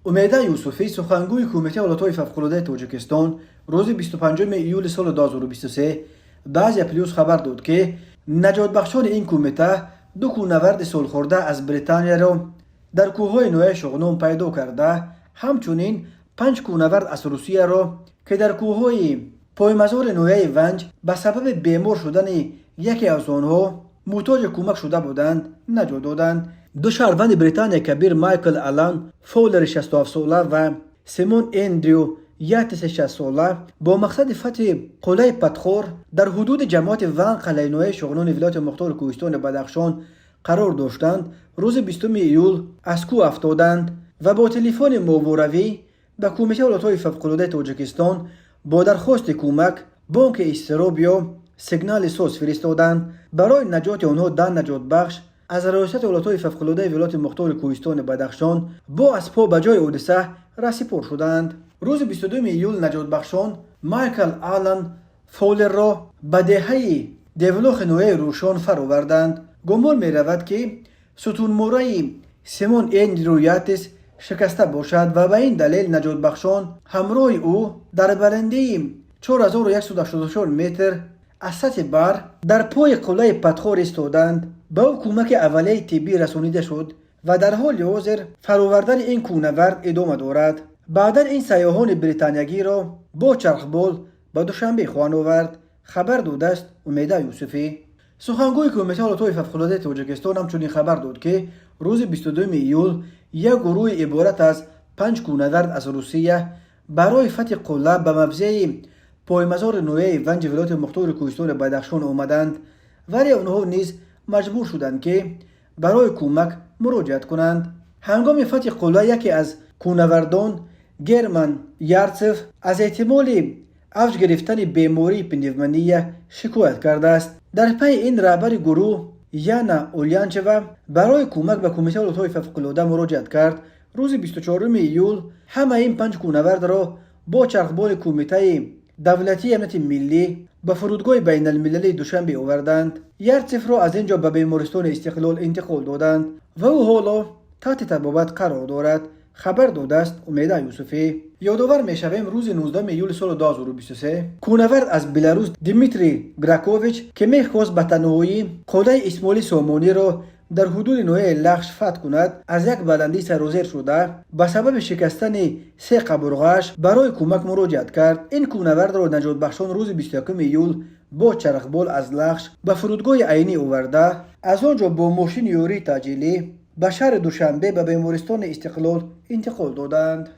امیده یوسفی سخنگوی کمیته ولایت‌های فوق‌العاده تاجیکستان روز 25 ایول سال 2023 بعضی پلیوس خبر داد که نجات بخشان این کمیته دو کوهنورد سالخورده از بریتانیا را در کوههای نوع شغنون پیدا کرده، همچنین 5 کوهنورد از روسیه را که در کوههای پایمزار نوع ونج به سبب بیمار شدن یکی از آنها محتاج کمک شده بودند نجات دادند. دو شهروند بریتانیا کبیر مایکل آلان فولر 67 ساله و سیمون اندریو یاتس 60 ساله با مقصد فتح قلعه پتخور در حدود جماعت ون قلعه نوع شغنون ولایت مختار کوهستان بدخشان قرار داشتند روز 20 ایول از کوه افتادند و با تلفن ماوراوی به کمیته ولایت‌های فوق‌العاده تاجیکستان با درخواست کمک بانک استراب یا سیگنال سوس فرستادند. برای نجات آنها در نجات بخش از ریاست ولایت‌های فوق‌العاده ولایت مختار کوهستان بدخشان با اسباب به جای حادثه رسیدگی شدند. روز 22 ایول نجات بخشان مایکل آلن فولر را به دهه دیولاخ نوع روشان فرآوردند. گمان می رود که ستون مورای سیمون اندریو یاتس شکسته باشد و به این دلیل نجات بخشان همراه او در بلندی 4184 متر از سطح بر در پای قلعه پتخور ایستادند. به او کمک اولیه طبی رسانیده شد و در حال حاضر فرآوردن این کوهنورد ادامه دارد. بعدا این سیاحان بریتانیایی را با چرخبال به دوشنبه خواهند آورد. خبر داده است امیده یوسفی. سخنگوی کمیته ولایت‌های فوق‌العاده تاجیکستان همچنین خبر داد که روز 22 ایول یک گروه عبارت از 5 کوهنورد از روسیه برای فتح قلعه به موضع پایمزار نوع ونج ولایت مختار کوهستان بدخشان آمدند، ولی آنها نیز مجبور شدند که برای کمک مراجعت کنند. هنگام فتح قلعه یکی از کوهنوردان گرمن یارتسف از احتمال اوج گرفتن بیماری پنیومونیا شکایت کرده است. در پی این رهبر گروه یانا اولیانچوا برای کمک به کمیته ولایت‌های فوق‌العاده مراجعت کرد. روز 24 ایول همه این 5 کوهنورد را با چرخبال کمیته دولتی امنیت ملی به فرودگاه بین المللی دوشنبه آوردند. یارتسف را از اینجا به بیمارستان استقلال انتقال دادند و او حالا تحت تبابت قرار دارد. خبر داده است امیده یوسفی. یادآور می‌شویم روز 19 ایول سال 2023 کوهنورد از بلاروس دیمیتری گراکوویچ که می‌خواست به تنهایی قلعه اسماعیل سامانی را در حدود نوع لخش فتح کند از یک بلندی سرازیر شده به سبب شکستن 3 قبرغه‌اش برای کمک مراجعت کرد. این کوهنورد را نجات بخشان روز 21 ایول با چرخبال از لخش به فرودگاه عینی آورده از آنجا با ماشین یوری تجهیزی به شهر دوشنبه به بیمارستان استقلال انتقال دادند.